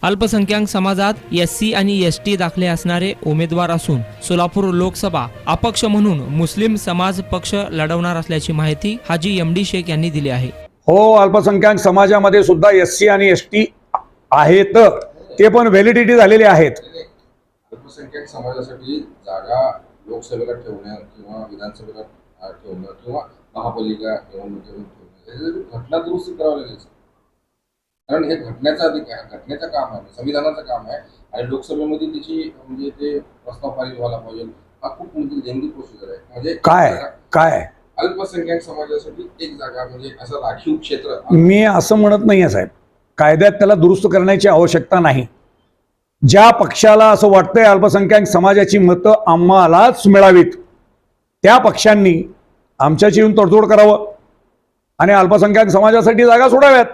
अल्पसंख्याक समाजात SC आणि ST दाखले असणारे उमेदवार असून सोलापूर लोकसभा अपक्ष म्हणून मुस्लिम समाज पक्ष लढवणार असल्याची माहिती हाजी MD शेख यांनी दिली आहे। हो, अल्पसंख्याक समाजामध्ये सुद्धा SC आणि ST आहेत, ते पण व्हॅलिडिटी झालेले आहेत। अल्पसंख्याक समाजासाठी जागा लोकसभेला ठेवणं किंवा विधानसभेला ठेवणं किंवा महापालिका निवडणुकीत ठेवणं घटना दुरुस्ती करावी लागेल, कारण हे घटनेचं काम आहे, संविधानाचं काम आहे आणि लोकसभेमध्ये त्याची म्हणजे ते प्रस्ताव पारित व्हायला पाहिजे। हा खूप म्हणजे लेंदी प्रोसिजर आहे। म्हणजे काय अल्पसंख्याक समाजासाठी एक जागा म्हणजे असं राखीव क्षेत्र, मी असं म्हणत नाहीये साहेब, कायद्यात त्याला दुरुस्त करण्याची आवश्यकता नाही। ज्या पक्षाला असं वाटतंय अल्पसंख्याक समाजाची मतं आम्हालाच मिळावीत, त्या पक्षांनी आमच्याशी येऊन तडजोड करावं आणि अल्पसंख्याक समाजासाठी जागा सोडाव्यात,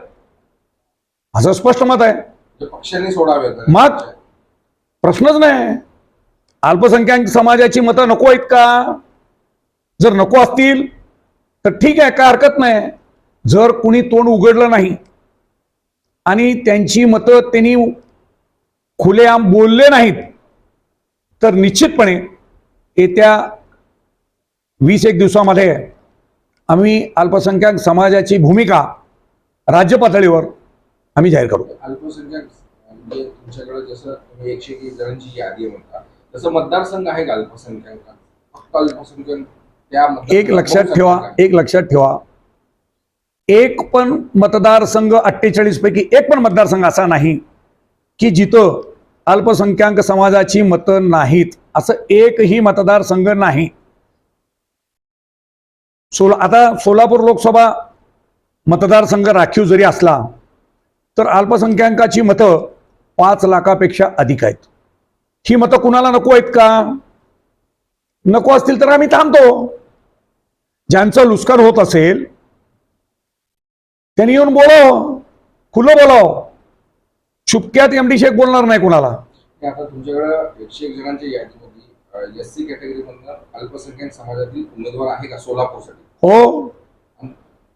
असं स्पष्ट मत आहे। पक्षांनी सोडावेत, मग प्रश्नच नाही। अल्पसंख्याक समाजाची मतं नको आहेत का? जर नको असतील तर ठीक आहे, काय हरकत नाही। जर कुणी तोंड उघडलं नाही आणि त्यांची मतं त्यांनी खुलेआम बोलले नाहीत तर निश्चितपणे येत्या 20-1 दिवसामध्ये आम्ही अल्पसंख्याक समाजाची भूमिका राज्य पातळीवर आम्ही जाहीर करू। अल्पसंख्याक म्हणजे तुमच्याकडे जसं तुम्ही 101 जणांची यादी म्हणता, तसं मतदारसंघ आहे का अल्पसंख्याक? फक्त अल्पसंख्याक त्या एक लक्षात ठेवा, एक पण मतदारसंघ 48 पैकी एक पण मतदारसंघ असा नाही की जिथं अल्पसंख्याक समाजाची मतं नाहीत, असं एकही मतदारसंघ नाही। आता सोलापूर लोकसभा मतदारसंघ राखीव जरी असला तर अल्पसंख्याकाची मतं 5 लाखापेक्षा अधिक आहेत। ही मतं कुणाला नको आहेत का? नको असतील तर आम्ही थांबतो। ज्यांचं लुस्कान होत असेल त्यांनी येऊन बोलावं, खुलं बोलावं। चुपक्यात MD शेख बोलणार नाही कुणाला। आता तुमच्याकडे 101 जणांच्या यादीमध्ये SC कॅटेगरीमधून अल्पसंख्याक समाजातील उमेदवार आहे का सोलापूरसाठी? हो,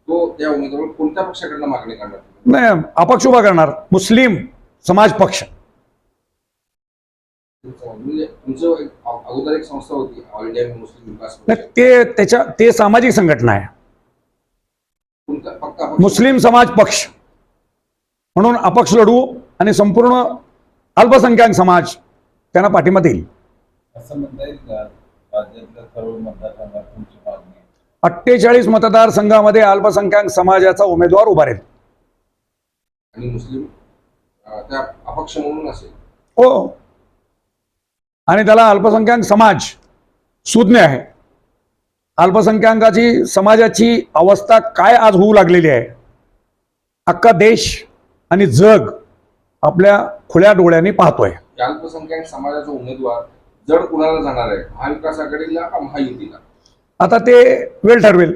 तो त्या उमेदवार कोणत्या पक्षाकडनं मागणी करणार? नाही, अपक्ष उभा करणार, मुस्लिम समाज पक्ष। म्हणजे तुमचं अगोदर एक संस्था होती ऑल इंडिया मुस्लिम विकास परिषद, ते सामाजिक संघटना आहे, पक्का मुस्लिम समाज पक्ष म्हणून अपक्ष लढू आणि संपूर्ण अल्पसंख्याक समाज त्यांना पाठिंबा देईल। असं म्हणता येईल का राज्यातल्या सर्व मतदारसंघात तुमची मागणी 48 मतदारसंघामध्ये अल्पसंख्याक समाजाचा उमेदवार उभा राहील आणि मुस्लिम त्या अपक्ष म्हणून असेल? हो, आणि त्याला अल्पसंख्याक समाज सुज्ञ आहे। अल्पसंख्याकाची समाजाची अवस्था काय आज होऊ लागलेली आहे, अख्खा देश आणि जग आपल्या खुल्या डोळ्यांनी पाहतोय। अल्पसंख्याक समाजाचा उमेदवार जड कुणाला जाणार आहे, महाविकास आघाडीला का महायुतीला? आता ते वेळ ठरवेल।